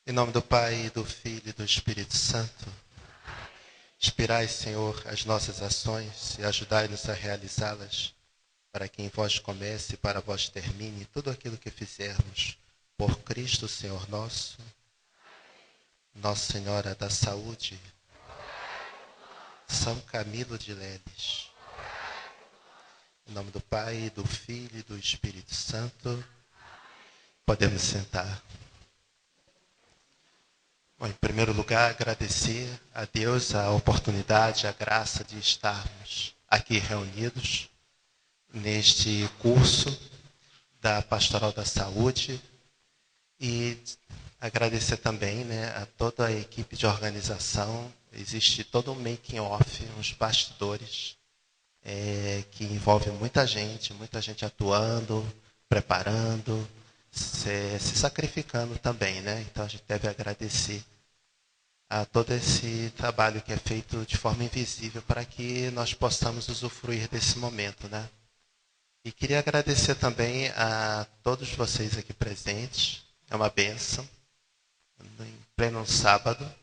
Em nome do Pai, do Filho e do Espírito Santo, inspirai, Senhor, as nossas ações e ajudai-nos a realizá-las, para que em vós comece e para vós termine tudo aquilo que fizermos. Por Cristo, Senhor nosso, Nossa Senhora da Saúde, São Camilo de Leles. Em nome do Pai, do Filho e do Espírito Santo, podemos sentar. Bom, em primeiro lugar, agradecer a Deus a oportunidade, a graça de estarmos aqui reunidos neste curso da Pastoral da Saúde e agradecer também, a toda a equipe de organização. Existe todo um making off, uns bastidores que envolve muita gente atuando, preparando, se sacrificando também, Então a gente deve agradecer a todo esse trabalho que é feito de forma invisível para que nós possamos usufruir desse momento, E queria agradecer também a todos vocês aqui presentes. É uma bênção. Em pleno sábado,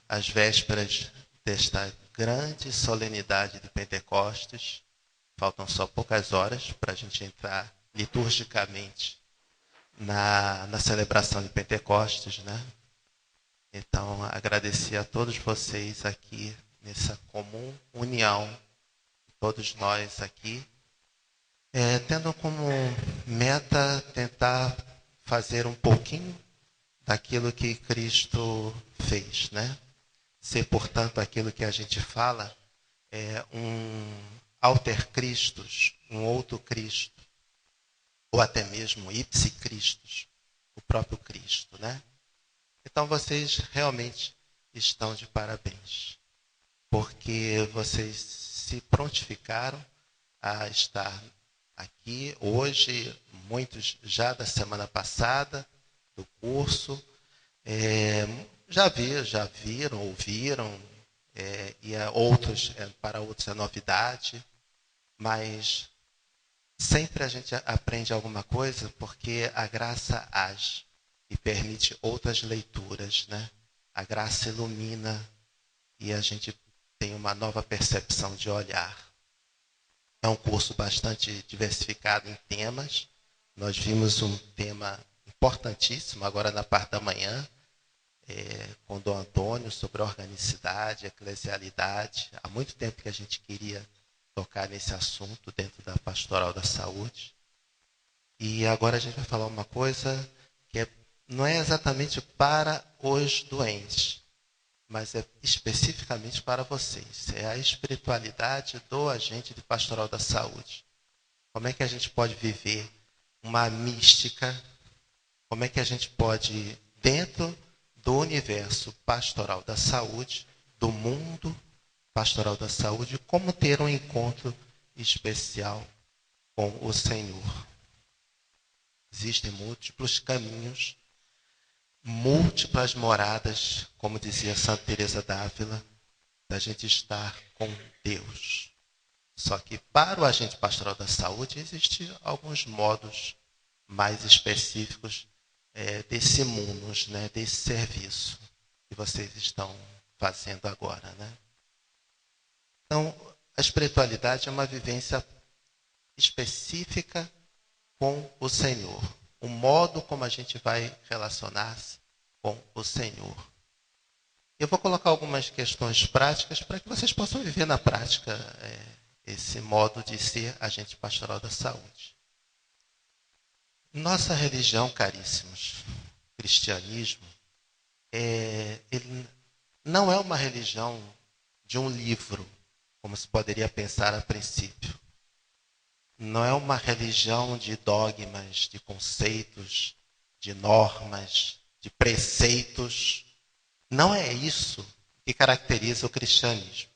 às vésperas desta grande solenidade de Pentecostes, faltam só poucas horas para a gente entrar liturgicamente na celebração de Pentecostes, Então, agradecer a todos vocês aqui nessa comum união, todos nós aqui, tendo como meta tentar fazer um pouquinho daquilo que Cristo fez, Ser, portanto, aquilo que a gente fala, um alter Christus, um outro Cristo, ou até mesmo ipsi Christus, o próprio Cristo, Então vocês realmente estão de parabéns, porque vocês se prontificaram a estar aqui hoje, muitos já da semana passada, do curso, já viram, ouviram, e outros, para outros é novidade, mas sempre a gente aprende alguma coisa porque a graça age e permite outras leituras, A graça ilumina e a gente tem uma nova percepção de olhar. É um curso bastante diversificado em temas. Nós vimos um tema importantíssimo agora na parte da manhã, com Dom Antônio, sobre organicidade, eclesialidade. Há muito tempo que a gente queria tocar nesse assunto dentro da Pastoral da Saúde. E agora a gente vai falar uma coisa que não é exatamente para os doentes, mas é especificamente para vocês. É a espiritualidade do agente de Pastoral da Saúde. Como é que a gente pode viver uma mística? Como é que a gente pode, dentro do universo pastoral da saúde, do mundo pastoral da saúde, como ter um encontro especial com o Senhor? Existem múltiplos caminhos, múltiplas moradas, como dizia Santa Teresa d'Ávila, da gente estar com Deus. Só que para o agente pastoral da saúde existem alguns modos mais específicos desse munus, desse serviço que vocês estão fazendo agora, Então, a espiritualidade é uma vivência específica com o Senhor. O modo como a gente vai relacionar-se com o Senhor. Eu vou colocar algumas questões práticas para que vocês possam viver na prática esse modo de ser agente pastoral da saúde. Nossa religião, caríssimos, cristianismo, ele não é uma religião de um livro, como se poderia pensar a princípio. Não é uma religião de dogmas, de conceitos, de normas, de preceitos. Não é isso que caracteriza o cristianismo.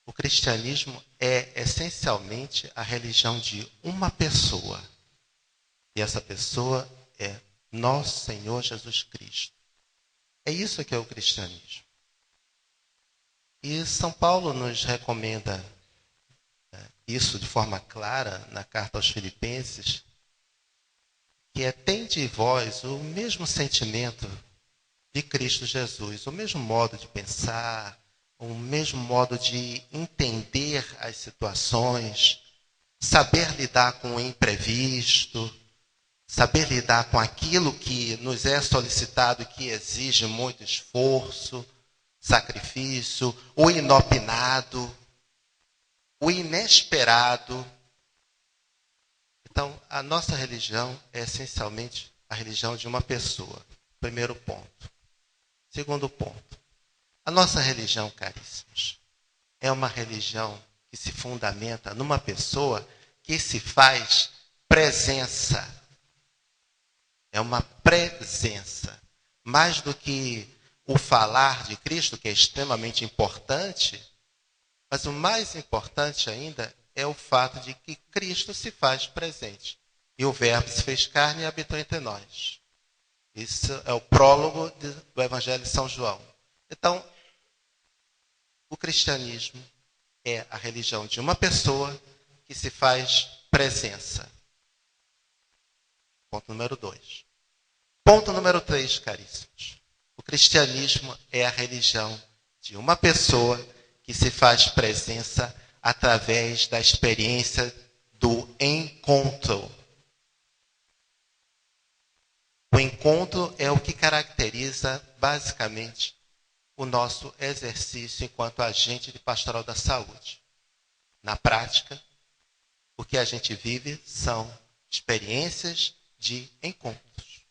O cristianismo é essencialmente a religião de uma pessoa. E essa pessoa é nosso Senhor Jesus Cristo. É isso que é o cristianismo. E São Paulo nos recomenda isso de forma clara na carta aos Filipenses, que é: tende em vós o mesmo sentimento de Cristo Jesus, o mesmo modo de pensar, o mesmo modo de entender as situações, saber lidar com o imprevisto, saber lidar com aquilo que nos é solicitado e que exige muito esforço, sacrifício, o inopinado, o inesperado. Então, a nossa religião é essencialmente a religião de uma pessoa. Primeiro ponto. Segundo ponto. A nossa religião, caríssimos, é uma religião que se fundamenta numa pessoa que se faz presença. É uma presença. Mais do que o falar de Cristo, que é extremamente importante, mas o mais importante ainda é o fato de que Cristo se faz presente. E o Verbo se fez carne e habitou entre nós. Isso é o prólogo do Evangelho de São João. Então, o cristianismo é a religião de uma pessoa que se faz presença. Ponto número 2. Ponto número 3, caríssimos. O cristianismo é a religião de uma pessoa que se faz presença através da experiência do encontro. O encontro é o que caracteriza, basicamente, o nosso exercício enquanto agente de pastoral da saúde. Na prática, o que a gente vive são experiências de encontros.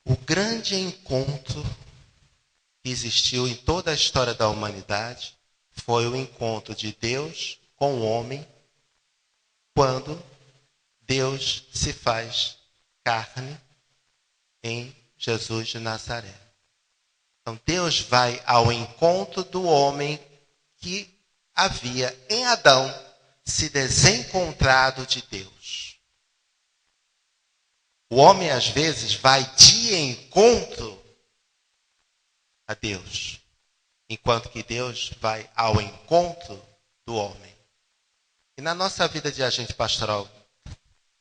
O grande encontro que existiu em toda a história da humanidade foi o encontro de Deus com o homem, quando Deus se faz carne em Jesus de Nazaré. Então, Deus vai ao encontro do homem que havia em Adão se desencontrado de Deus. O homem, às vezes, vai de encontro a Deus, enquanto que Deus vai ao encontro do homem. E na nossa vida de agente pastoral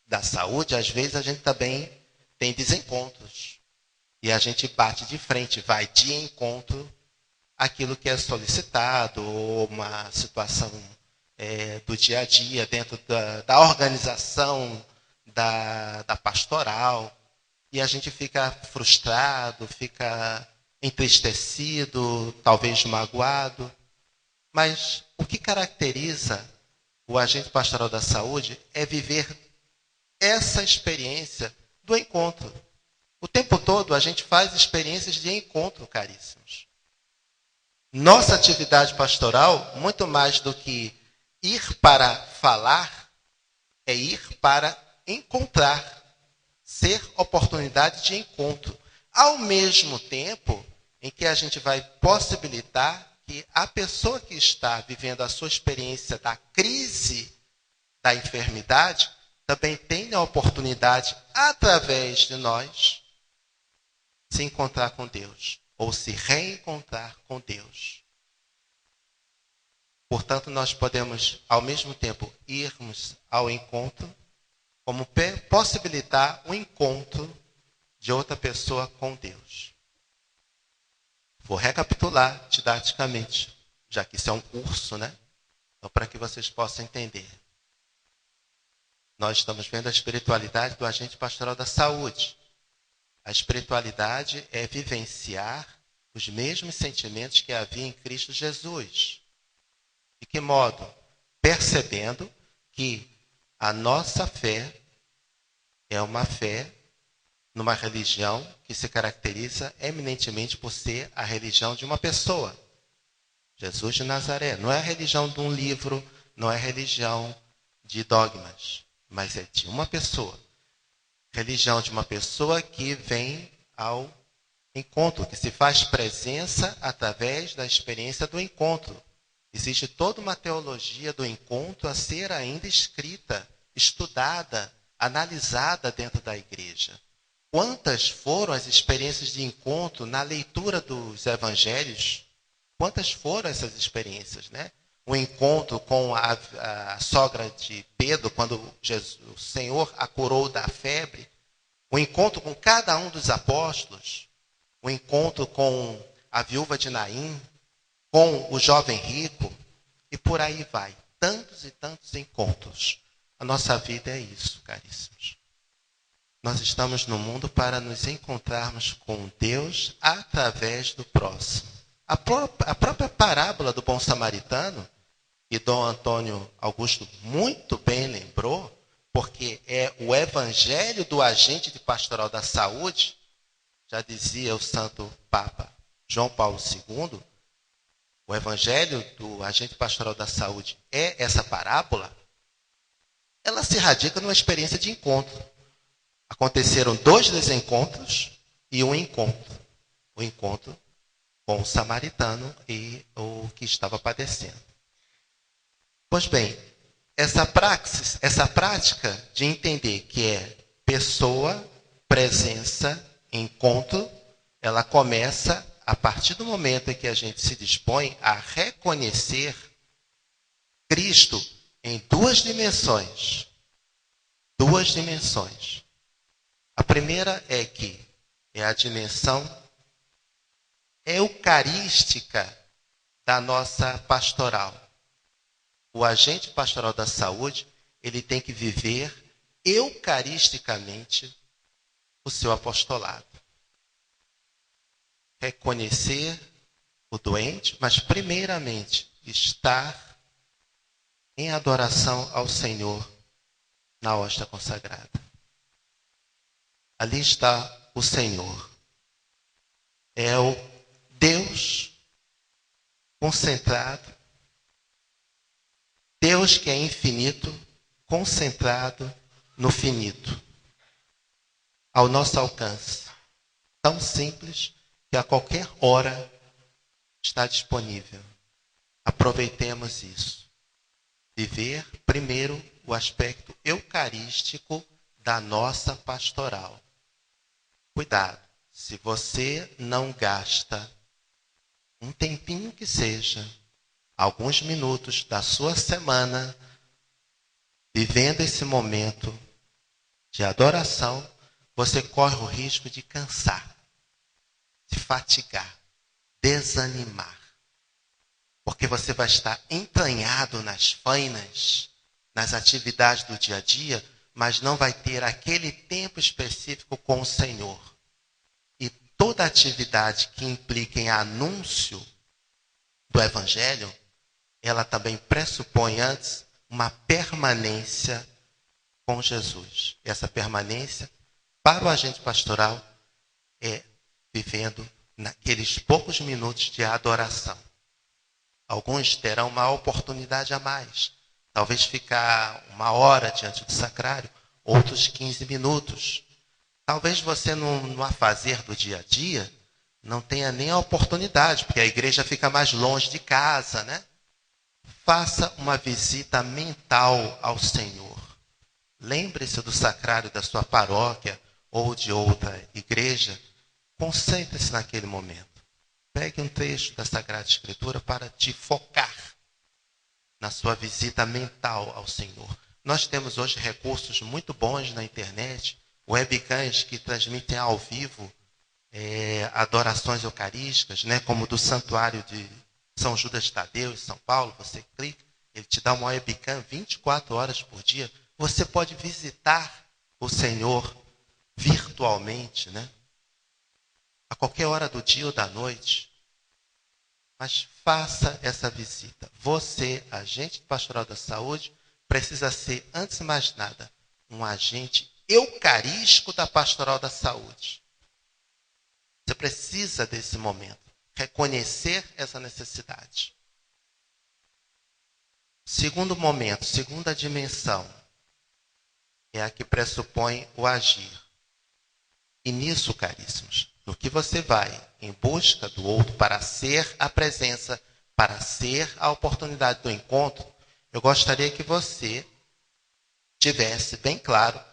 da saúde, às vezes a gente também tem desencontros. E a gente bate de frente, vai de encontro àquilo que é solicitado, ou uma situação do dia a dia, dentro da organização da pastoral. E a gente fica frustrado, fica entristecido, talvez magoado. Mas o que caracteriza o agente pastoral da saúde é viver essa experiência do encontro. O tempo todo a gente faz experiências de encontro, caríssimos. Nossa atividade pastoral, muito mais do que ir para falar, é ir para encontrar, ser oportunidade de encontro. Ao mesmo tempo em que a gente vai possibilitar que a pessoa que está vivendo a sua experiência da crise da enfermidade também tenha a oportunidade, através de nós, se encontrar com Deus, ou se reencontrar com Deus. Portanto, nós podemos, ao mesmo tempo, irmos ao encontro, como possibilitar o encontro de outra pessoa com Deus. Vou recapitular didaticamente, já que isso é um curso, né? Então, para que vocês possam entender. Nós estamos vendo a espiritualidade do agente pastoral da saúde. A espiritualidade é vivenciar os mesmos sentimentos que havia em Cristo Jesus. De que modo? Percebendo que a nossa fé é uma fé numa religião que se caracteriza eminentemente por ser a religião de uma pessoa. Jesus de Nazaré. Não é a religião de um livro, não é a religião de dogmas, mas é de uma pessoa. Religião de uma pessoa que vem ao encontro, que se faz presença através da experiência do encontro. Existe toda uma teologia do encontro a ser ainda escrita, estudada, analisada dentro da igreja. Quantas foram as experiências de encontro na leitura dos evangelhos? Quantas foram essas experiências, né? o encontro com a sogra de Pedro, quando o Senhor a curou da febre, o encontro com cada um dos apóstolos, o encontro com a viúva de Naim, com o jovem rico, e por aí vai. Tantos e tantos encontros. A nossa vida é isso, caríssimos. Nós estamos no mundo para nos encontrarmos com Deus através do próximo. A própria parábola do bom samaritano, que Dom Antônio Augusto muito bem lembrou, porque é o evangelho do agente de pastoral da saúde, já dizia o Santo Papa João Paulo II, o evangelho do agente pastoral da saúde é essa parábola, ela se radica numa experiência de encontro. Aconteceram 2 desencontros e um encontro. O encontro com o samaritano e o que estava padecendo. Pois bem, essa prática de entender que é pessoa, presença, encontro, ela começa a partir do momento em que a gente se dispõe a reconhecer Cristo em 2 dimensões. 2 dimensões. A primeira é a dimensão eucarística da nossa pastoral. O agente pastoral da saúde, ele tem que viver eucaristicamente o seu apostolado. Reconhecer o doente, mas primeiramente estar em adoração ao Senhor na hóstia consagrada. Ali está o Senhor. É o Deus concentrado. Deus que é infinito, concentrado no finito. Ao nosso alcance. Tão simples que a qualquer hora está disponível. Aproveitemos isso. Viver, primeiro, o aspecto eucarístico da nossa pastoral. Cuidado, se você não gasta um tempinho que seja, alguns minutos da sua semana, vivendo esse momento de adoração, você corre o risco de cansar, de fatigar, desanimar. Porque você vai estar entranhado nas fainas, nas atividades do dia a dia, mas não vai ter aquele tempo específico com o Senhor. E toda atividade que implica em anúncio do Evangelho, ela também pressupõe antes uma permanência com Jesus. E essa permanência, para o agente pastoral, é vivendo naqueles poucos minutos de adoração. Alguns terão uma oportunidade a mais. Talvez ficar 1 hora diante do sacrário, outros 15 minutos. Talvez você, no afazer do dia a dia, não tenha nem a oportunidade, porque a igreja fica mais longe de casa, né? Faça uma visita mental ao Senhor. Lembre-se do sacrário da sua paróquia ou de outra igreja. Concentre-se naquele momento. Pegue um trecho da Sagrada Escritura para te focar na sua visita mental ao Senhor. Nós temos hoje recursos muito bons na internet, webcams que transmitem ao vivo adorações eucarísticas, né, como do Santuário de São Judas Tadeu, em São Paulo. Você clica, ele te dá uma webcam 24 horas por dia. Você pode visitar o Senhor virtualmente, né? A qualquer hora do dia ou da noite. Mas faça essa visita. Você, agente pastoral da saúde, precisa ser, antes de mais nada, um agente eucarístico da pastoral da saúde. Você precisa desse momento. Reconhecer essa necessidade. Segundo momento, segunda dimensão, é a que pressupõe o agir. E nisso, caríssimos, no que você vai em busca do outro para ser a presença, para ser a oportunidade do encontro, eu gostaria que você tivesse bem claro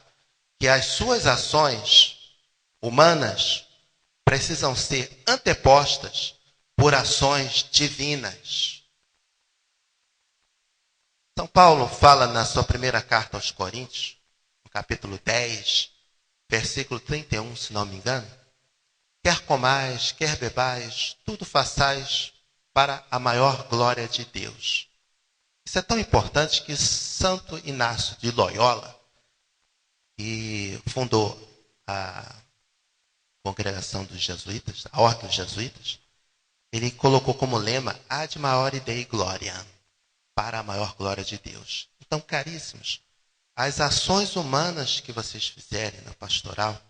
que as suas ações humanas precisam ser antepostas por ações divinas. São Paulo fala na sua primeira carta aos Coríntios, no capítulo 10, versículo 31, se não me engano. Quer comais, quer bebais, tudo façais para a maior glória de Deus. Isso é tão importante que Santo Inácio de Loyola, que fundou a congregação dos jesuítas, a ordem dos jesuítas, ele colocou como lema ad maior Dei gloria, para a maior glória de Deus. Então, caríssimos, as ações humanas que vocês fizerem na pastoral,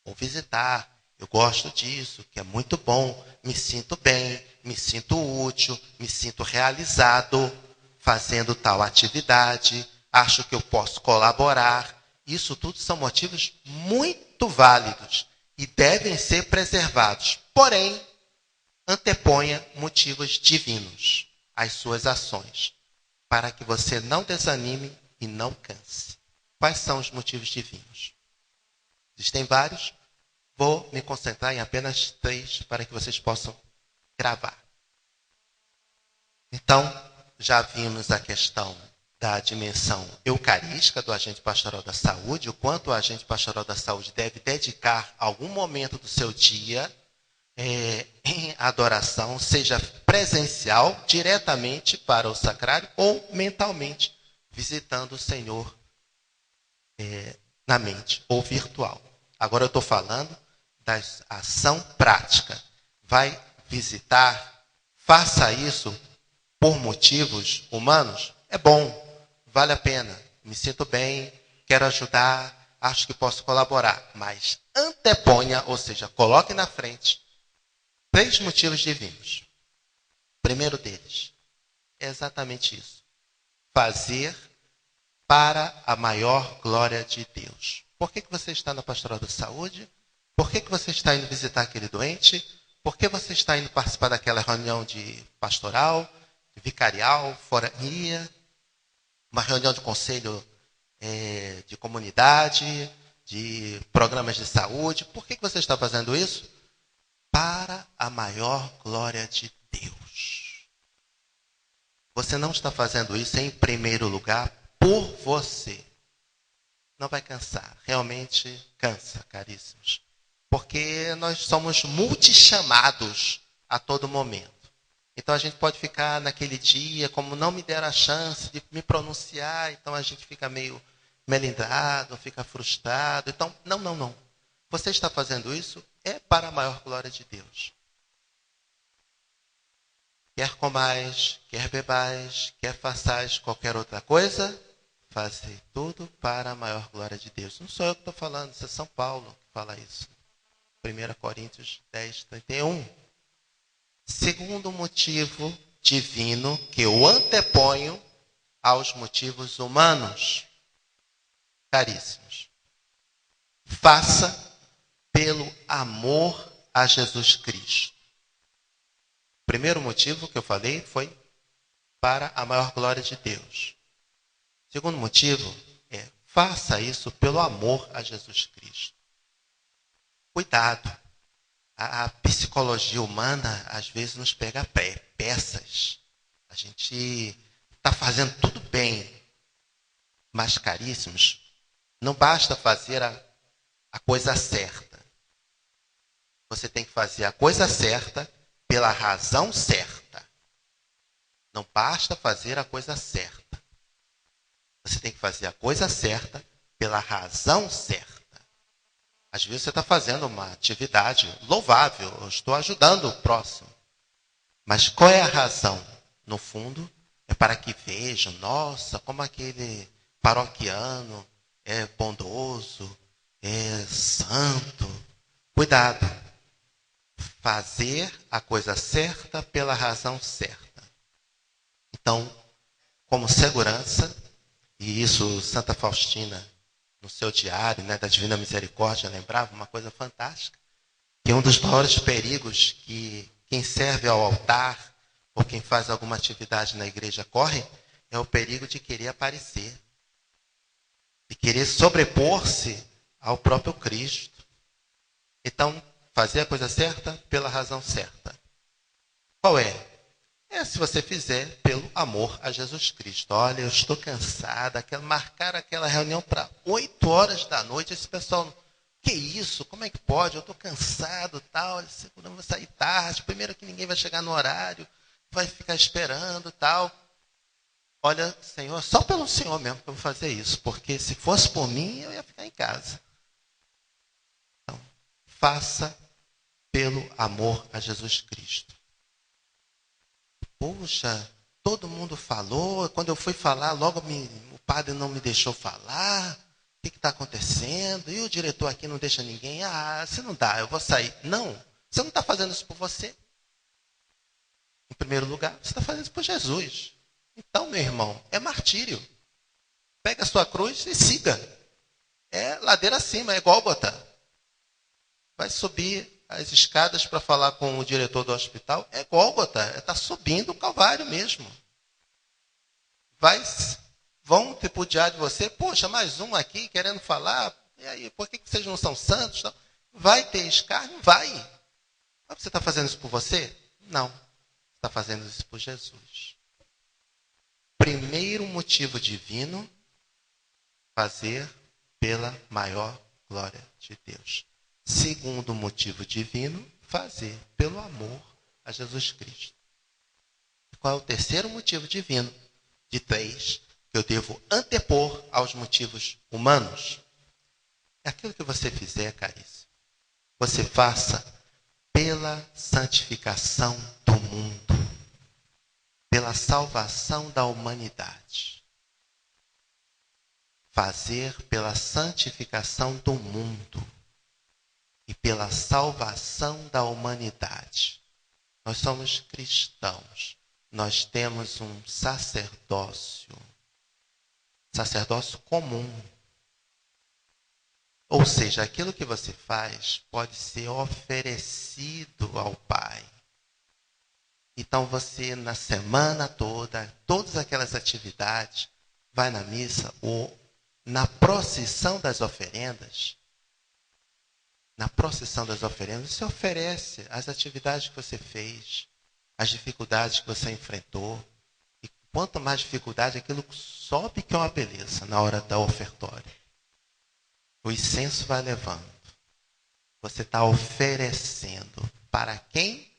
vou visitar, eu gosto disso, que é muito bom, me sinto bem, me sinto útil, me sinto realizado fazendo tal atividade, acho que eu posso colaborar. Isso tudo são motivos muito válidos e devem ser preservados. Porém, anteponha motivos divinos às suas ações, para que você não desanime e não canse. Quais são os motivos divinos? Existem vários. Vou me concentrar em apenas 3 para que vocês possam gravar. Então, já vimos a questão da dimensão eucarística do agente pastoral da saúde, o quanto o agente pastoral da saúde deve dedicar algum momento do seu dia em adoração, seja presencial, diretamente para o sacrário, ou mentalmente, visitando o Senhor na mente, ou virtual. Agora eu estou falando da ação prática. Vai visitar, faça isso por motivos humanos, é bom, vale a pena, me sinto bem, quero ajudar, acho que posso colaborar, mas anteponha, ou seja, coloque na frente 3 motivos divinos. O primeiro deles é exatamente isso: fazer para a maior glória de Deus. Por que você está na pastoral da saúde? Por que você está indo visitar aquele doente? Por que você está indo participar daquela reunião de pastoral, de vicarial, forania, uma reunião de conselho de comunidade, de programas de saúde? Por que você está fazendo isso? Para a maior glória de Deus. Você não está fazendo isso em primeiro lugar por você. Não vai cansar. Realmente cansa, caríssimos. Porque nós somos multichamados a todo momento. Então a gente pode ficar naquele dia, como não me deram a chance de me pronunciar, então a gente fica meio melindrado, fica frustrado. Então, não. Você está fazendo isso é para a maior glória de Deus. Quer comais, quer bebais, quer façais qualquer outra coisa, fazer tudo para a maior glória de Deus. Não sou eu que estou falando, isso é São Paulo que fala isso. 1 Coríntios 10, 31. Segundo motivo divino que eu anteponho aos motivos humanos. Caríssimos, faça pelo amor a Jesus Cristo. O primeiro motivo que eu falei foi para a maior glória de Deus. O segundo motivo é faça isso pelo amor a Jesus Cristo. Cuidado. A psicologia humana, às vezes, nos pega peças. A gente está fazendo tudo bem. Mas, caríssimos, não basta fazer a coisa certa. Você tem que fazer a coisa certa pela razão certa. Não basta fazer a coisa certa. Você tem que fazer a coisa certa pela razão certa. Às vezes você está fazendo uma atividade louvável, eu estou ajudando o próximo. Mas qual é a razão? No fundo, é para que vejam, nossa, como aquele paroquiano é bondoso, é santo. Cuidado. Fazer a coisa certa pela razão certa. Então, como segurança, e isso Santa Faustina, no seu diário, da Divina Misericórdia, lembrava uma coisa fantástica, que um dos maiores perigos que quem serve ao altar ou quem faz alguma atividade na igreja corre é o perigo de querer aparecer, de querer sobrepor-se ao próprio Cristo. Então, fazer a coisa certa pela razão certa. Qual é? É Mas se você fizer pelo amor a Jesus Cristo. Olha, eu estou cansada. Marcar aquela reunião para 8 horas da noite. Esse pessoal, que isso? Como é que pode? Eu estou cansado, tal. Eu vou sair tarde. Primeiro que ninguém vai chegar no horário. Vai ficar esperando, tal. Olha, Senhor, só pelo Senhor mesmo que eu vou fazer isso. Porque se fosse por mim, eu ia ficar em casa. Então, faça pelo amor a Jesus Cristo. Puxa, todo mundo falou. Quando eu fui falar, logo o padre não me deixou falar. O que está acontecendo? E o diretor aqui não deixa ninguém. Se não dá, eu vou sair. Não, você não está fazendo isso por você. Em primeiro lugar, você está fazendo isso por Jesus. Então, meu irmão, é martírio. Pega a sua cruz e siga. É ladeira acima, é Gólgota. Vai subir as escadas para falar com o diretor do hospital, é Gólgota, está subindo o Calvário mesmo. Vão tripudiar de você, poxa, mais um aqui querendo falar, e aí, por que vocês não são santos? Vai ter escárnio? Vai. Mas você está fazendo isso por você? Não, você está fazendo isso por Jesus. Primeiro motivo divino, fazer pela maior glória de Deus. Segundo motivo divino, fazer pelo amor a Jesus Cristo. Qual é o terceiro motivo divino? De 3, que eu devo antepor aos motivos humanos. É aquilo que você fizer, caríssimo. Você faça pela santificação do mundo, pela salvação da humanidade. Fazer pela santificação do mundo e pela salvação da humanidade. Nós somos cristãos. Nós temos um sacerdócio comum. Ou seja, aquilo que você faz pode ser oferecido ao Pai. Então você, na semana toda, todas aquelas atividades, vai na missa ou na procissão das oferendas. Na procissão das oferendas, você oferece as atividades que você fez, as dificuldades que você enfrentou. E quanto mais dificuldade, aquilo sobe que é uma beleza na hora da ofertória. O incenso vai levando. Você está oferecendo. Para quem?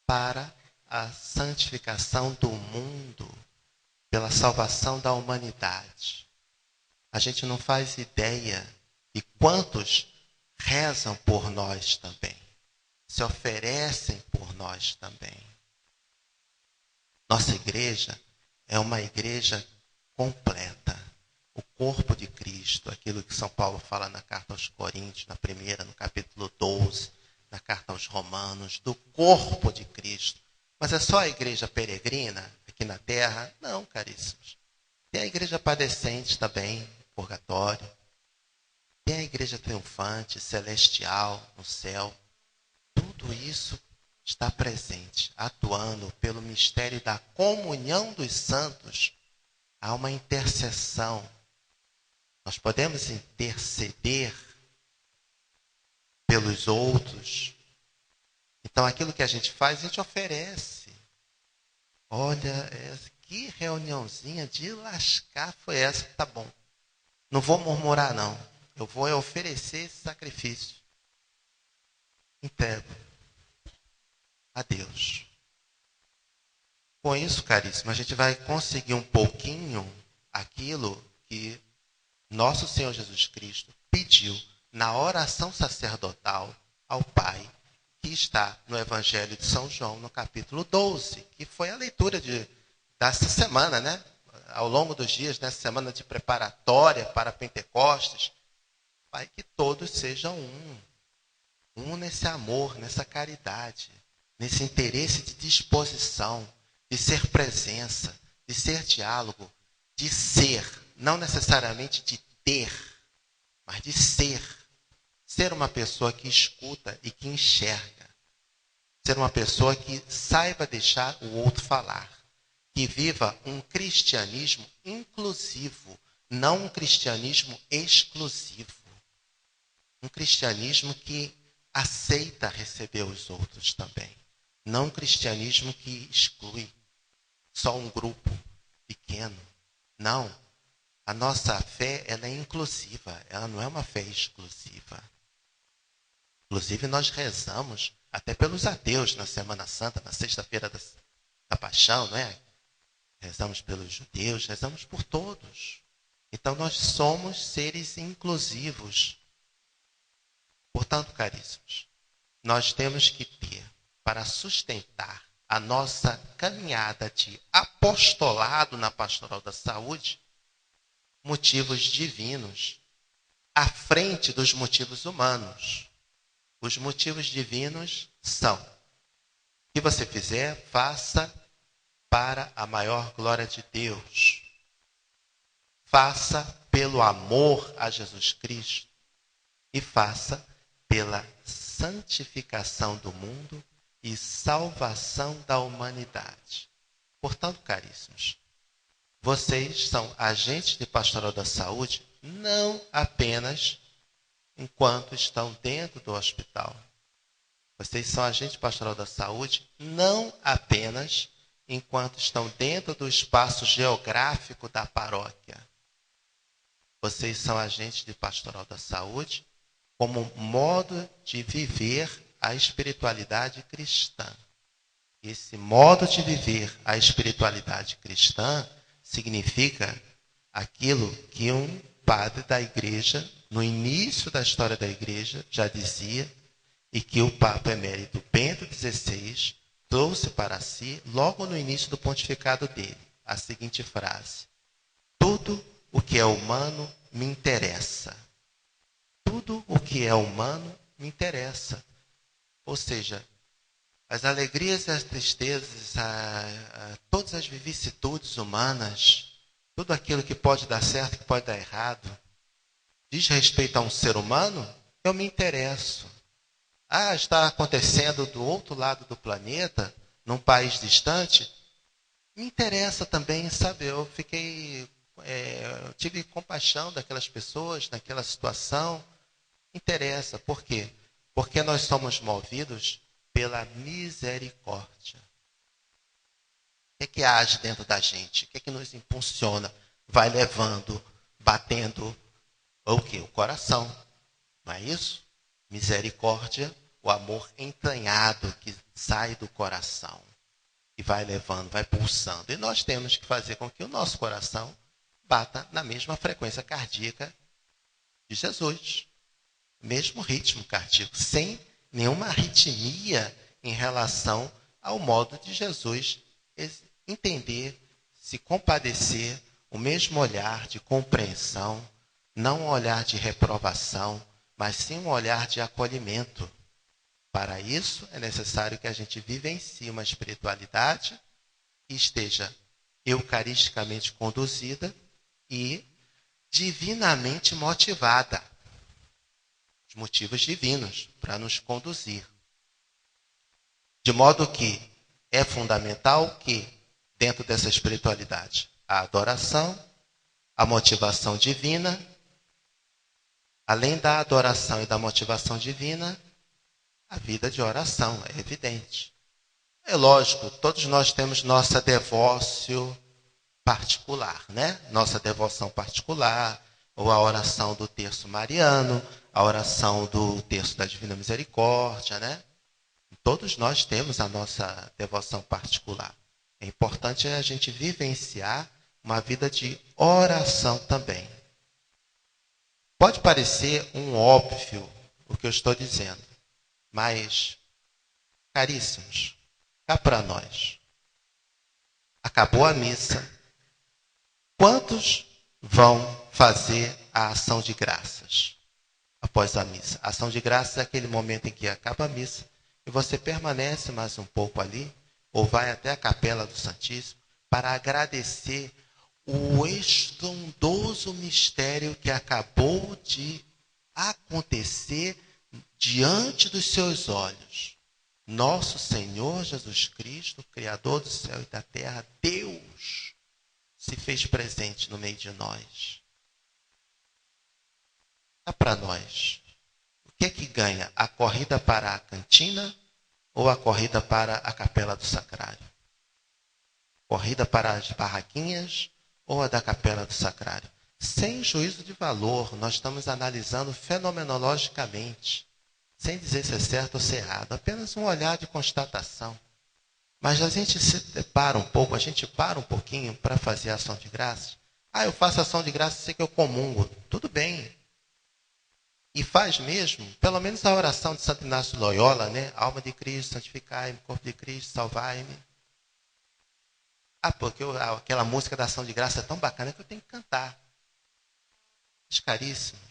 Para a santificação do mundo, pela salvação da humanidade. A gente não faz ideia de quantos rezam por nós também. Se oferecem por nós também. Nossa igreja é uma igreja completa. O corpo de Cristo, aquilo que São Paulo fala na carta aos Coríntios, na primeira, no capítulo 12, na carta aos Romanos, do corpo de Cristo. Mas é só a igreja peregrina aqui na terra? Não, caríssimos. Tem a igreja padecente também, purgatório. Tem a igreja triunfante, celestial, no céu. Tudo isso está presente, atuando pelo mistério da comunhão dos santos. Há uma intercessão. Nós podemos interceder pelos outros. Então, aquilo que a gente faz, a gente oferece. Olha, que reuniãozinha de lascar foi essa? Tá bom. Não vou murmurar, não. Eu vou oferecer esse sacrifício. Entrego a Deus. Com isso, caríssimo, a gente vai conseguir um pouquinho aquilo que nosso Senhor Jesus Cristo pediu na oração sacerdotal ao Pai, que está no Evangelho de São João, no capítulo 12, que foi a leitura dessa semana, né? Ao longo dos dias, nessa semana de preparatória para Pentecostes. Pai, que todos sejam um nesse amor, nessa caridade, nesse interesse de disposição, de ser presença, de ser diálogo, de ser, não necessariamente de ter, mas de ser. Ser uma pessoa que escuta e que enxerga. Ser uma pessoa que saiba deixar o outro falar. Que viva um cristianismo inclusivo, não um cristianismo exclusivo. Um cristianismo que aceita receber os outros também. Não um cristianismo que exclui só um grupo pequeno. Não. A nossa fé, ela é inclusiva. Ela não é uma fé exclusiva. Inclusive, nós rezamos até pelos ateus na Semana Santa, na sexta-feira da Paixão, não é? Rezamos pelos judeus, rezamos por todos. Então, nós somos seres inclusivos. Portanto, caríssimos, nós temos que ter, para sustentar a nossa caminhada de apostolado na pastoral da saúde, motivos divinos, à frente dos motivos humanos. Os motivos divinos são: o que você fizer, faça para a maior glória de Deus. Faça pelo amor a Jesus Cristo e faça pela santificação do mundo e salvação da humanidade. Portanto, caríssimos, vocês são agentes de pastoral da saúde não apenas enquanto estão dentro do hospital. Vocês são agentes de pastoral da saúde não apenas enquanto estão dentro do espaço geográfico da paróquia. Vocês são agentes de pastoral da saúde como modo de viver a espiritualidade cristã. Esse modo de viver a espiritualidade cristã significa aquilo que um padre da igreja, no início da história da igreja, já dizia, e que o Papa Emérito Bento XVI trouxe para si logo no início do pontificado dele, a seguinte frase: tudo o que é humano me interessa. Tudo o que é humano me interessa. Ou seja, as alegrias e as tristezas, todas as vicissitudes humanas, tudo aquilo que pode dar certo e que pode dar errado, diz respeito a um ser humano, eu me interesso. Está acontecendo do outro lado do planeta, num país distante, me interessa também saber. Eu tive compaixão daquelas pessoas, naquela situação. Interessa. Por quê? Porque nós somos movidos pela misericórdia. O que age dentro da gente? O que nos impulsiona? Vai levando, batendo o quê? O coração. Não é isso? Misericórdia, o amor entranhado que sai do coração e vai levando, vai pulsando. E nós temos que fazer com que o nosso coração bata na mesma frequência cardíaca de Jesus. Mesmo ritmo cardíaco, sem nenhuma arritmia em relação ao modo de Jesus entender, se compadecer, o mesmo olhar de compreensão, não um olhar de reprovação, mas sim um olhar de acolhimento. Para isso, é necessário que a gente vivencie uma espiritualidade que esteja eucaristicamente conduzida e divinamente motivada. Os motivos divinos para nos conduzir. De modo que é fundamental que, dentro dessa espiritualidade, a adoração, a motivação divina, além da adoração e da motivação divina, a vida de oração, é evidente. É lógico, todos nós temos nossa devócio particular, né? Nossa devoção particular, ou a oração do terço mariano, a oração do terço da Divina Misericórdia, né? Todos nós temos a nossa devoção particular. É importante a gente vivenciar uma vida de oração também. Pode parecer um óbvio o que eu estou dizendo, mas, caríssimos, cá para nós. Acabou a missa. Quantos vão fazer a ação de graças após a missa? A ação de graças é aquele momento em que acaba a missa e você permanece mais um pouco ali, ou vai até a capela do Santíssimo, para agradecer o estrondoso mistério que acabou de acontecer diante dos seus olhos. Nosso Senhor Jesus Cristo, Criador do céu e da terra, Deus, se fez presente no meio de nós. Para nós, o que é que ganha? A corrida para a cantina ou a corrida para a capela do sacrário? Corrida para as barraquinhas ou a da capela do sacrário? Sem juízo de valor, nós estamos analisando fenomenologicamente, sem dizer se é certo ou se é errado, apenas um olhar de constatação. Mas a gente se depara um pouco, a gente para um pouquinho para fazer a ação de graças. Eu faço ação de graças, sei que eu comungo. Tudo bem. E faz mesmo, pelo menos a oração de Santo Inácio de Loyola, né? Alma de Cristo, santificai-me, corpo de Cristo, salvai-me. Porque aquela música da ação de graça é tão bacana que eu tenho que cantar. Mas, caríssimos,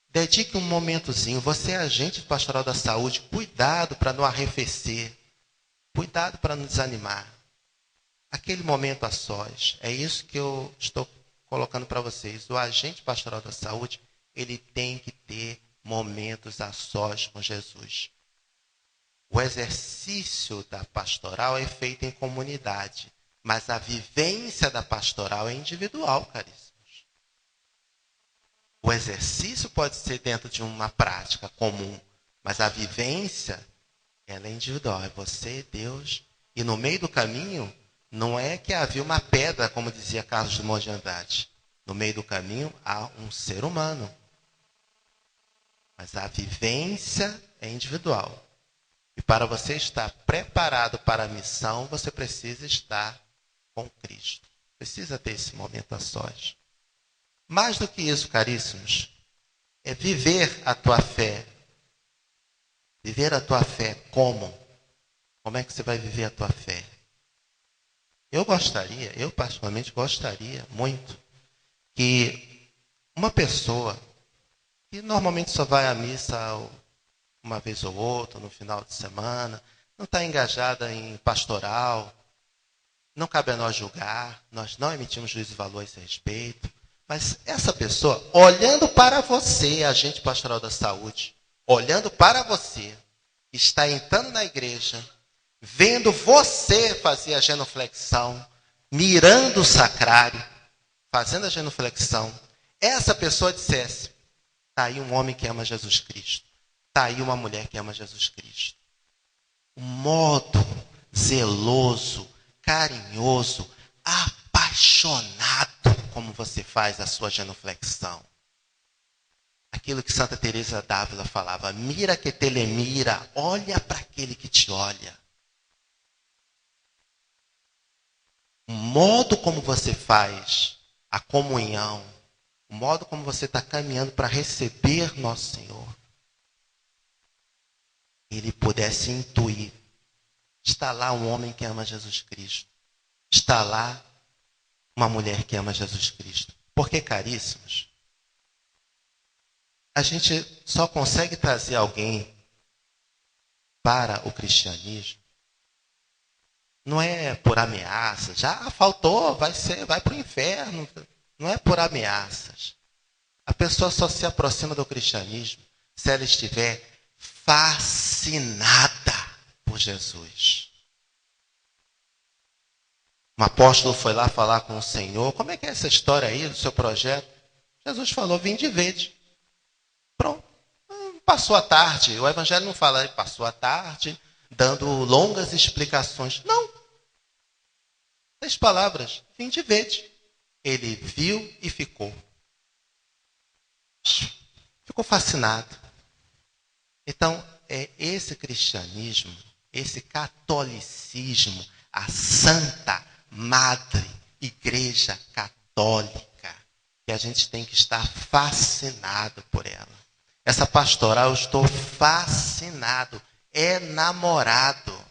dedique um momentozinho. Você é agente pastoral da saúde. Cuidado para não arrefecer. Cuidado para não desanimar. Aquele momento a sós. É isso que eu estou colocando para vocês. O agente pastoral da saúde, ele tem que ter momentos a sós com Jesus. O exercício da pastoral é feito em comunidade. Mas a vivência da pastoral é individual, caríssimos. O exercício pode ser dentro de uma prática comum, mas a vivência, ela é individual. É você, Deus. E no meio do caminho, não é que havia uma pedra, como dizia Carlos de Monte de Andrade. No meio do caminho, há um ser humano. Mas a vivência é individual. E para você estar preparado para a missão, você precisa estar com Cristo. Precisa ter esse momento a sós. Mais do que isso, caríssimos, é viver a tua fé. Viver a tua fé como? Como é que você vai viver a tua fé? Eu particularmente gostaria muito que uma pessoa que normalmente só vai à missa uma vez ou outra, no final de semana, não está engajada em pastoral, não cabe a nós julgar, nós não emitimos juízo de valor a esse respeito, mas essa pessoa, olhando para você, agente pastoral da saúde, olhando para você, está entrando na igreja, vendo você fazer a genuflexão, mirando o sacrário, fazendo a genuflexão, essa pessoa dissesse, está aí um homem que ama Jesus Cristo, está aí uma mulher que ama Jesus Cristo. O modo zeloso, carinhoso, apaixonado como você faz a sua genuflexão. Aquilo que Santa Teresa d'Ávila falava, mira que te le mira, olha para aquele que te olha. O modo como você faz a comunhão, o modo como você está caminhando para receber Nosso Senhor, ele pudesse intuir. Está lá um homem que ama Jesus Cristo. Está lá uma mulher que ama Jesus Cristo. Porque, caríssimos, a gente só consegue trazer alguém para o cristianismo. Não é por ameaças. Já faltou, vai para o inferno. Não é por ameaças. A pessoa só se aproxima do cristianismo se ela estiver fascinada por Jesus. Um apóstolo foi lá falar com o Senhor. Como é que é essa história aí do seu projeto? Jesus falou, vinde e vede. Pronto. Passou a tarde. O evangelho não fala, passou a tarde, dando longas explicações. Não. 6 palavras. Vinde e vede. Ele viu e ficou. Ficou fascinado. Então, é esse cristianismo, esse catolicismo, a Santa Madre Igreja Católica, que a gente tem que estar fascinado por ela. Essa pastoral, eu estou fascinado, namorado.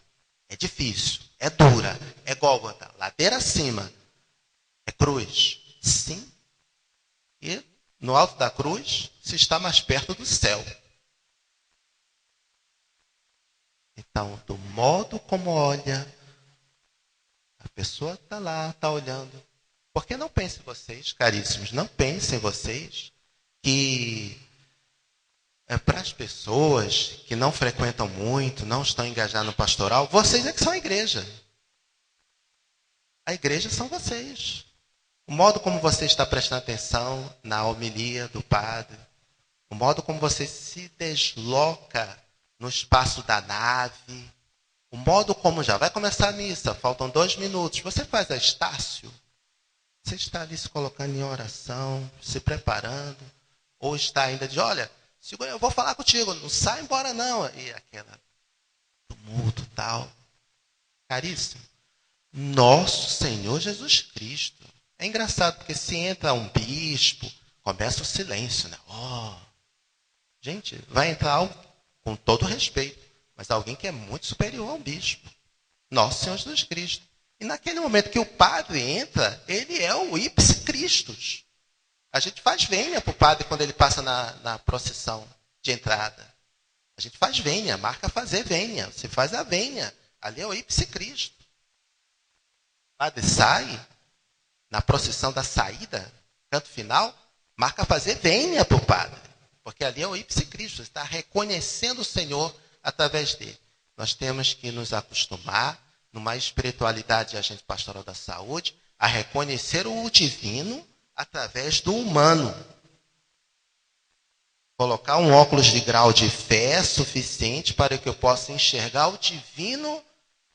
É difícil, é dura, é Gólgota, ladeira acima, é cruz. Sim. E no alto da cruz se está mais perto do céu. Então, do modo como olha, a pessoa está lá, está olhando. Porque não pensem vocês, caríssimos, não pensem vocês que para as pessoas que não frequentam muito, não estão engajadas no pastoral, vocês é que são a igreja. A igreja são vocês. O modo como você está prestando atenção na homilia do padre, o modo como você se desloca no espaço da nave, O modo como já vai começar a missa, faltam 2 minutos. Você faz a Estácio? Você está ali se colocando em oração, se preparando, ou está ainda de, olha, eu vou falar contigo, não sai embora não. E aquela tumulto tal. Caríssimo, nosso Senhor Jesus Cristo. É engraçado, porque se entra um bispo, começa o silêncio, né? Gente, vai entrar com todo respeito, mas alguém que é muito superior ao bispo. Nosso Senhor Jesus Cristo. E naquele momento que o padre entra, ele é o ipse Christus. A gente faz vênia para o padre quando ele passa na procissão de entrada. A gente faz vênia, marca fazer vênia. Você faz a vênia. Ali é o ipse Christus. O padre sai, na procissão da saída, canto final, marca fazer vênia para o padre. Porque ali é o ipse Christus. Está reconhecendo o Senhor através dele. Nós temos que nos acostumar, numa espiritualidade de agente pastoral da saúde, a reconhecer o divino através do humano. Colocar um óculos de grau de fé suficiente para que eu possa enxergar o divino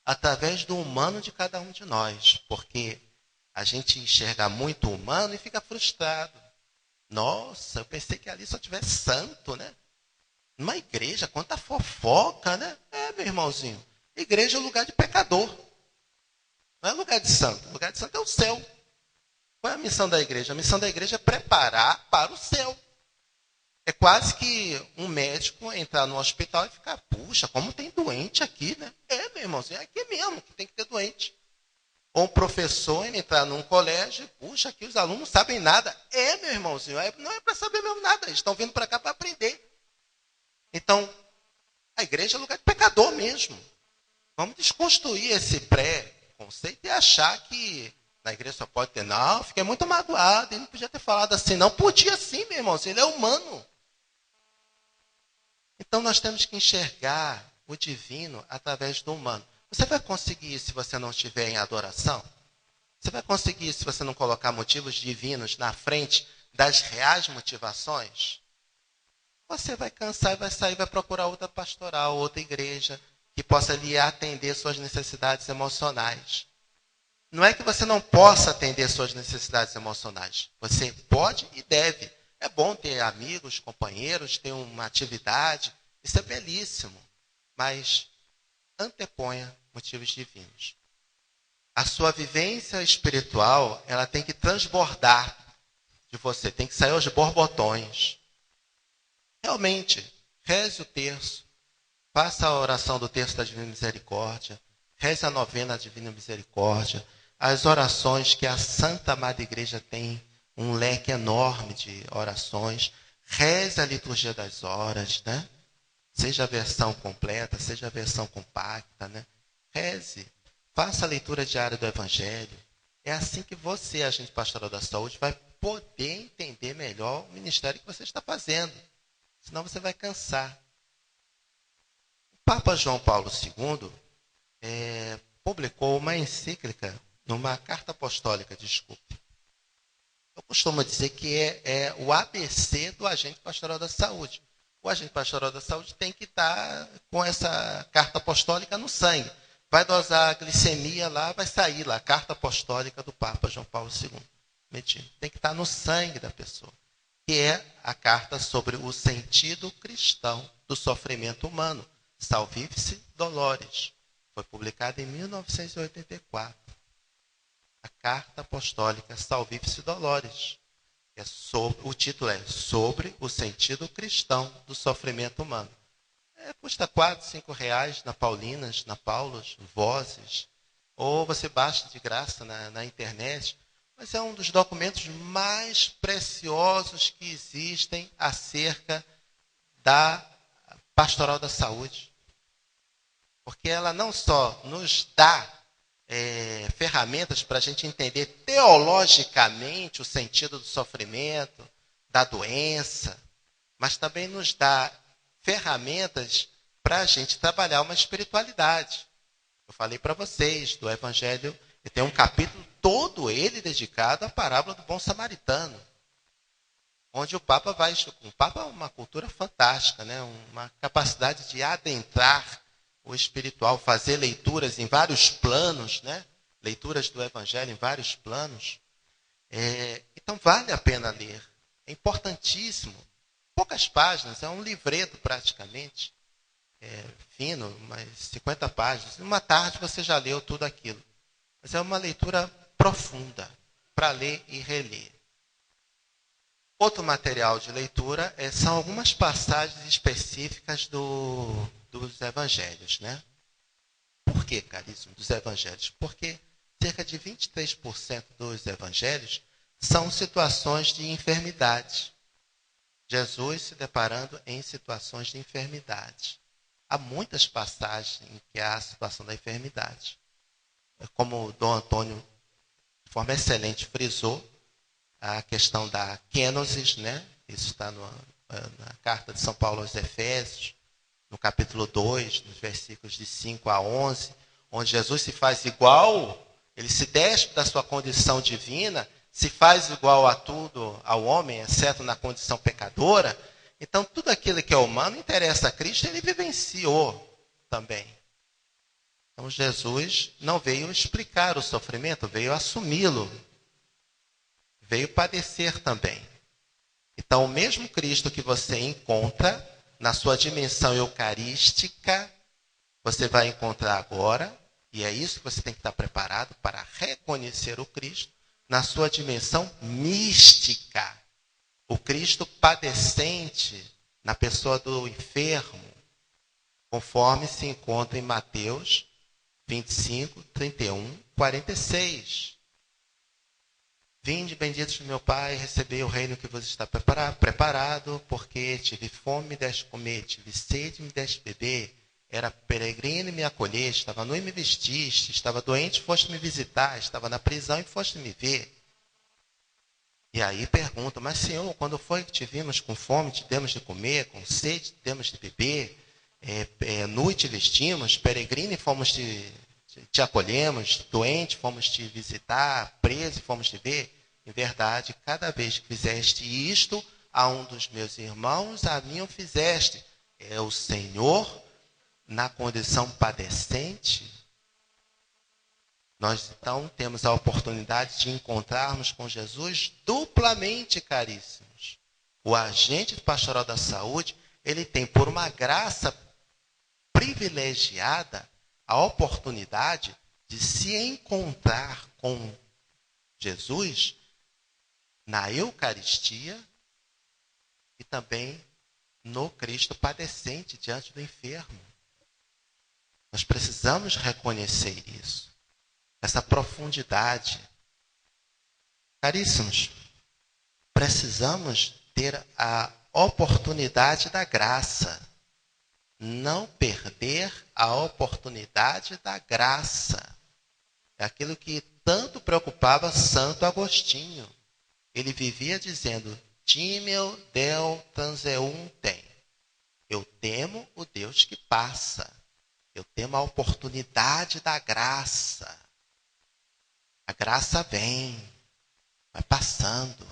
através do humano de cada um de nós. Porque a gente enxerga muito o humano e fica frustrado. Nossa, eu pensei que ali só tivesse santo, né? Numa igreja, quanta fofoca, né? Meu irmãozinho. Igreja é lugar de pecador. Não é lugar de santo. O lugar de santo é o céu. Qual é a missão da igreja? A missão da igreja é preparar para o céu. É quase que um médico entrar no hospital e ficar, puxa, como tem doente aqui, né? Meu irmãozinho, é aqui mesmo que tem que ter doente. Ou um professor entrar num colégio, puxa, aqui os alunos não sabem nada. Meu irmãozinho, não é para saber mesmo nada. Eles estão vindo para cá para aprender. Então, a igreja é lugar de pecador mesmo. Vamos desconstruir esse pré-conceito e achar que na igreja só pode ter, não, fiquei muito magoado, ele não podia ter falado assim, não, podia sim, meu irmão, ele é humano. Então nós temos que enxergar o divino através do humano. Você vai conseguir isso se você não estiver em adoração? Você vai conseguir isso se você não colocar motivos divinos na frente das reais motivações? Você vai cansar e vai sair, vai procurar outra pastoral, outra igreja, que possa lhe atender suas necessidades emocionais. Não é que você não possa atender suas necessidades emocionais. Você pode e deve. É bom ter amigos, companheiros, ter uma atividade. Isso é belíssimo. Mas anteponha motivos divinos. A sua vivência espiritual, ela tem que transbordar de você. Tem que sair aos borbotões. Realmente, reze o terço. Faça a oração do terço da Divina Misericórdia. Reze a novena da Divina Misericórdia. As orações que a Santa Amada Igreja tem, um leque enorme de orações. Reze a liturgia das horas, né? Seja a versão completa, seja a versão compacta, né? Reze. Faça a leitura diária do Evangelho. É assim que você, agente pastoral da saúde, vai poder entender melhor o ministério que você está fazendo. Senão você vai cansar. Papa João Paulo II publicou uma encíclica, uma carta apostólica, desculpe. Eu costumo dizer que é o ABC do agente pastoral da saúde. O agente pastoral da saúde tem que estar com essa carta apostólica no sangue. Vai dosar a glicemia lá, vai sair lá, a carta apostólica do Papa João Paulo II. Tem que estar no sangue da pessoa. Que é a carta sobre o sentido cristão do sofrimento humano. Salvifici Dolores. Foi publicada em 1984. A Carta Apostólica Salvifici Dolores. O título é Sobre o Sentido Cristão do Sofrimento Humano. Custa R$ 4, R$ 5 na Paulinas, na Paulos, Vozes. Ou você baixa de graça na internet. Mas é um dos documentos mais preciosos que existem acerca da pastoral da saúde. Porque ela não só nos dá ferramentas para a gente entender teologicamente o sentido do sofrimento, da doença, mas também nos dá ferramentas para a gente trabalhar uma espiritualidade. Eu falei para vocês do Evangelho, e tem um capítulo todo ele dedicado à parábola do bom samaritano, onde o Papa é uma cultura fantástica, né? Uma capacidade de adentrar o espiritual, fazer leituras em vários planos, né? Leituras do Evangelho em vários planos. Então vale a pena ler. É importantíssimo. Poucas páginas, é um livreto praticamente. Fino, mas 50 páginas. Em uma tarde você já leu tudo aquilo. Mas é uma leitura profunda para ler e reler. Outro material de leitura são algumas passagens específicas dos evangelhos, né? Por que, caríssimo, dos evangelhos? Porque cerca de 23% dos evangelhos são situações de enfermidade. Jesus se deparando em situações de enfermidade. Há muitas passagens em que há a situação da enfermidade. Como o Dom Antônio, de forma excelente, frisou, a questão da kenosis, né? Isso está na carta de São Paulo aos Efésios, no capítulo 2, nos versículos de 5 a 11, onde Jesus se faz igual, ele se despe da sua condição divina, se faz igual a tudo ao homem, exceto na condição pecadora. Então, tudo aquilo que é humano interessa a Cristo, ele vivenciou também. Então, Jesus não veio explicar o sofrimento, veio assumi-lo. Veio padecer também. Então, o mesmo Cristo que você encontra na sua dimensão eucarística, você vai encontrar agora, e é isso que você tem que estar preparado para reconhecer o Cristo, na sua dimensão mística. O Cristo padecente na pessoa do enfermo, conforme se encontra em Mateus 25, 31, 46. Vinde, benditos do meu Pai, recebei o reino que vos está preparado, porque tive fome, me deste comer, tive sede, me deste beber, era peregrino e me acolheste, estava nu e me vestiste, estava doente e foste me visitar, estava na prisão e foste me ver. E aí pergunta, mas Senhor, quando foi que te vimos com fome, te demos de comer, com sede, te demos de beber, nu e te vestimos, peregrino e fomos te acolhemos, doente, fomos te visitar, preso, fomos te ver. Em verdade, cada vez que fizeste isto a um dos meus irmãos, a mim o fizeste. É o Senhor, na condição padecente. Nós, então, temos a oportunidade de encontrarmos com Jesus duplamente, caríssimos. O agente pastoral da saúde, ele tem, por uma graça privilegiada, a oportunidade de se encontrar com Jesus na Eucaristia e também no Cristo padecente diante do enfermo. Nós precisamos reconhecer isso, essa profundidade. Caríssimos, precisamos ter a oportunidade da graça. Não perder a oportunidade da graça. É aquilo que tanto preocupava Santo Agostinho. Ele vivia dizendo, Timeo Deo transeuntem. Eu temo o Deus que passa. Eu temo a oportunidade da graça. A graça vem, vai passando.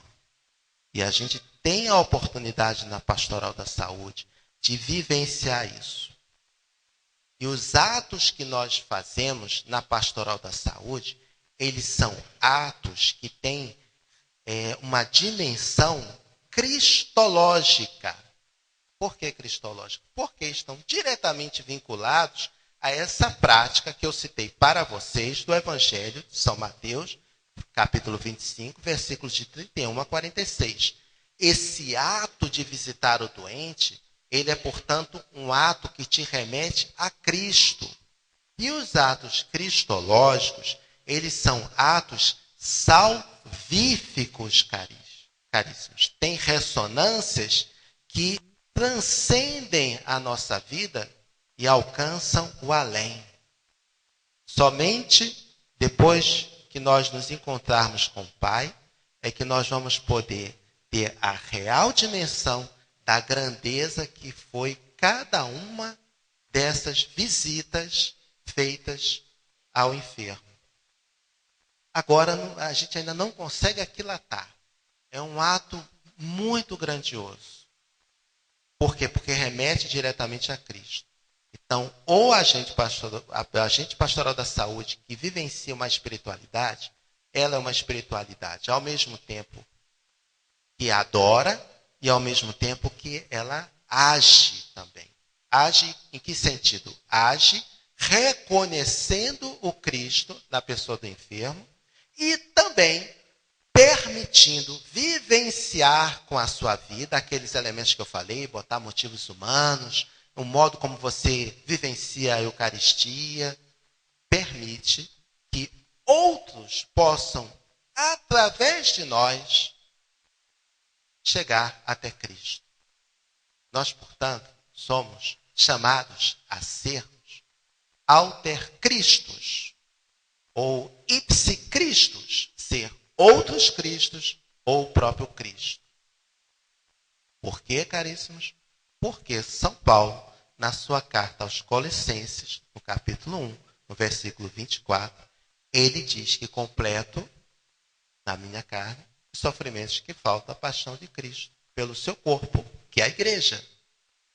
E a gente tem a oportunidade na pastoral da saúde de vivenciar isso. E os atos que nós fazemos na pastoral da saúde, eles são atos que têm uma dimensão cristológica. Por que cristológica? Porque estão diretamente vinculados a essa prática que eu citei para vocês do Evangelho de São Mateus, capítulo 25, versículos de 31 a 46. Esse ato de visitar o doente, ele é, portanto, um ato que te remete a Cristo. E os atos cristológicos, eles são atos salvíficos, caríssimos. Tem ressonâncias que transcendem a nossa vida e alcançam o além. Somente depois que nós nos encontrarmos com o Pai, é que nós vamos poder ter a real dimensão da grandeza que foi cada uma dessas visitas feitas ao enfermo. Agora, a gente ainda não consegue aquilatar. É um ato muito grandioso. Por quê? Porque remete diretamente a Cristo. Então, ou a agente pastoral da saúde que vivencia uma espiritualidade, ela é uma espiritualidade ao mesmo tempo que adora e ao mesmo tempo que ela age também. Age em que sentido? Age reconhecendo o Cristo na pessoa do enfermo e também permitindo vivenciar com a sua vida aqueles elementos que eu falei, botar motivos humanos, o modo como você vivencia a Eucaristia, permite que outros possam, através de nós, chegar até Cristo. Nós, portanto, somos chamados a sermos altercristos, ou ipsicristos, ser outros Cristos ou o próprio Cristo. Por quê, caríssimos? Porque São Paulo, na sua carta aos Colossenses, no capítulo 1, no versículo 24, ele diz que completo na minha carne os sofrimentos que faltam a paixão de Cristo pelo seu corpo, que é a igreja.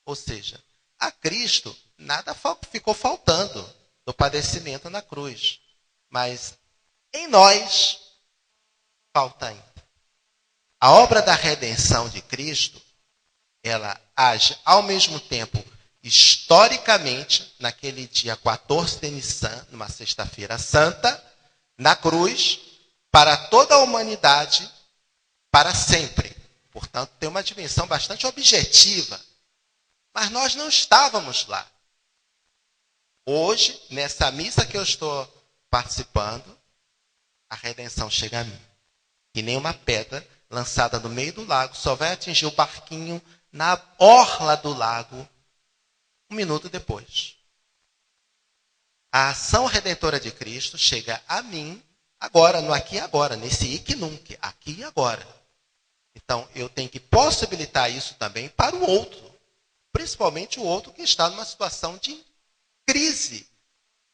Ou seja, a Cristo nada ficou faltando do padecimento na cruz. Mas em nós falta ainda. A obra da redenção de Cristo, ela age ao mesmo tempo historicamente, naquele dia 14 de Nissan, numa sexta-feira santa, na cruz, para toda a humanidade, para sempre. Portanto, tem uma dimensão bastante objetiva. Mas nós não estávamos lá. Hoje, nessa missa que eu estou participando, a redenção chega a mim. Que nem uma pedra lançada no meio do lago só vai atingir o barquinho na orla do lago 1 minuto depois. A ação redentora de Cristo chega a mim agora, no aqui e agora, nesse ic nunc, aqui e agora. Então, eu tenho que possibilitar isso também para o outro. Principalmente o outro que está numa situação de crise,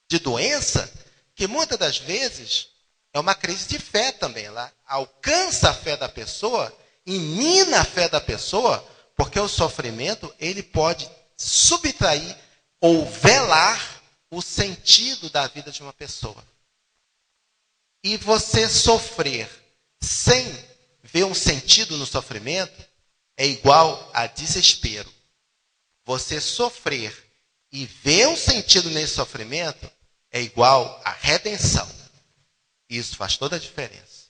de doença, que muitas das vezes é uma crise de fé também. Ela alcança a fé da pessoa e mina a fé da pessoa, porque o sofrimento ele pode subtrair ou velar o sentido da vida de uma pessoa. E você sofrer sem ver um sentido no sofrimento é igual a desespero. Você sofrer e ver um sentido nesse sofrimento é igual a redenção. Isso faz toda a diferença.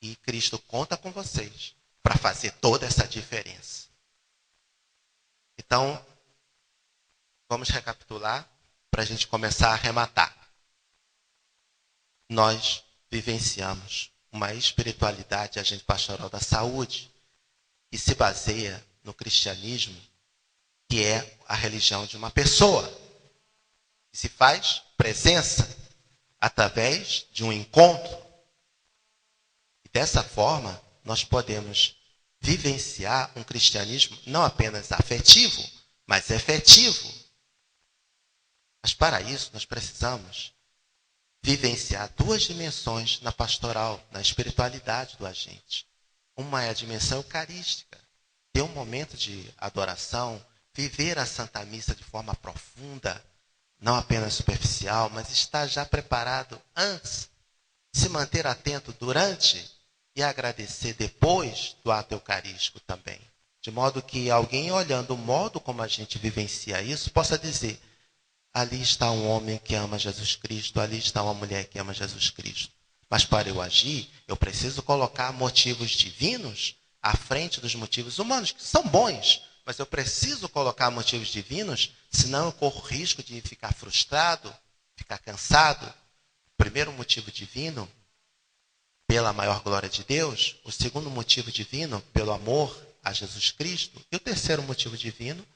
E Cristo conta com vocês para fazer toda essa diferença. Então, vamos recapitular para a gente começar a arrematar. Nós vivenciamos uma espiritualidade agente pastoral da saúde que se baseia no cristianismo, que é a religião de uma pessoa, que se faz presença através de um encontro. E dessa forma, nós podemos vivenciar um cristianismo não apenas afetivo, mas efetivo. Mas para isso, nós precisamos vivenciar 2 dimensões na pastoral, na espiritualidade do agente. Uma é a dimensão eucarística, ter um momento de adoração, viver a Santa Missa de forma profunda, não apenas superficial, mas estar já preparado antes, se manter atento durante e agradecer depois do ato eucarístico também. De modo que alguém olhando o modo como a gente vivencia isso, possa dizer, ali está um homem que ama Jesus Cristo, ali está uma mulher que ama Jesus Cristo. Mas para eu agir, eu preciso colocar motivos divinos à frente dos motivos humanos, que são bons, mas eu preciso colocar motivos divinos, senão eu corro risco de ficar frustrado, ficar cansado. O primeiro motivo divino, pela maior glória de Deus. O segundo motivo divino, pelo amor a Jesus Cristo. E o terceiro motivo divino,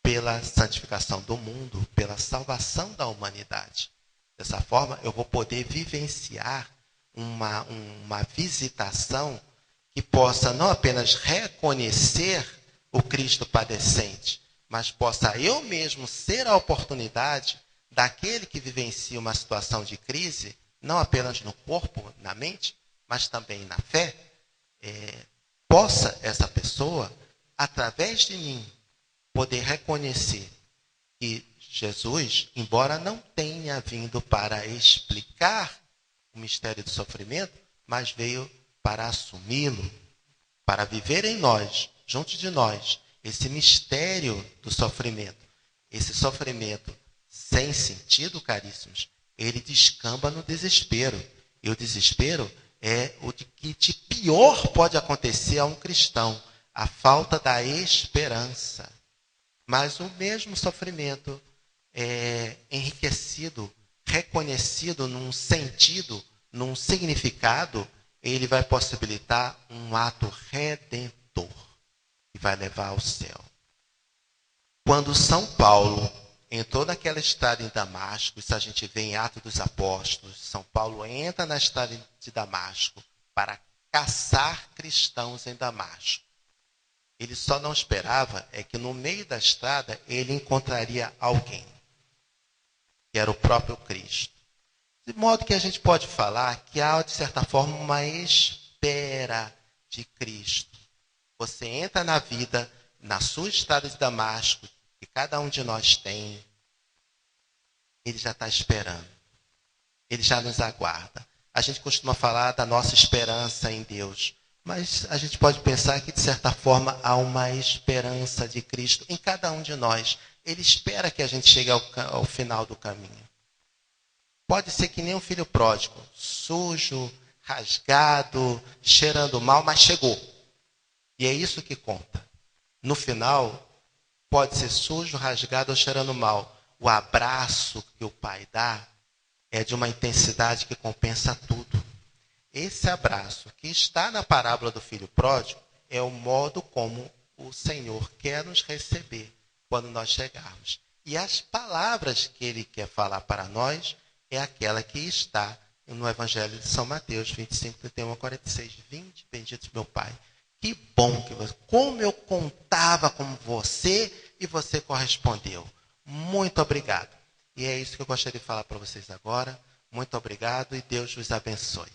pela santificação do mundo, pela salvação da humanidade. Dessa forma, eu vou poder vivenciar uma visitação que possa não apenas reconhecer o Cristo padecente, mas possa eu mesmo ser a oportunidade daquele que vivencia uma situação de crise, não apenas no corpo, na mente, mas também na fé, possa essa pessoa, através de mim, poder reconhecer que Jesus, embora não tenha vindo para explicar o mistério do sofrimento, mas veio para assumi-lo, para viver em nós, junto de nós, esse mistério do sofrimento. Esse sofrimento sem sentido, caríssimos, ele descamba no desespero. E o desespero é o que de pior pode acontecer a um cristão, a falta da esperança. Mas o mesmo sofrimento é enriquecido, reconhecido num sentido, num significado, ele vai possibilitar um ato redentor que vai levar ao céu. Quando São Paulo entrou naquela estrada em Damasco, isso a gente vê em Atos dos Apóstolos, São Paulo entra na estrada de Damasco para caçar cristãos em Damasco. Ele só não esperava é que no meio da estrada ele encontraria alguém, que era o próprio Cristo. De modo que a gente pode falar que há, de certa forma, uma espera de Cristo. Você entra na vida, na sua estrada de Damasco, que cada um de nós tem, ele já está esperando. Ele já nos aguarda. A gente costuma falar da nossa esperança em Deus, mas a gente pode pensar que, de certa forma, há uma esperança de Cristo em cada um de nós. Ele espera que a gente chegue ao final do caminho. Pode ser que nem um filho pródigo, sujo, rasgado, cheirando mal, mas chegou. E é isso que conta. No final, pode ser sujo, rasgado ou cheirando mal. O abraço que o pai dá é de uma intensidade que compensa tudo. Esse abraço que está na parábola do filho pródigo é o modo como o Senhor quer nos receber quando nós chegarmos. E as palavras que ele quer falar para nós é aquela que está no Evangelho de São Mateus 25, 31 a 46. Vinde, benditos meu Pai. Que bom que você... Como eu contava com você e você correspondeu. Muito obrigado. E é isso que eu gostaria de falar para vocês agora. Muito obrigado e Deus os abençoe.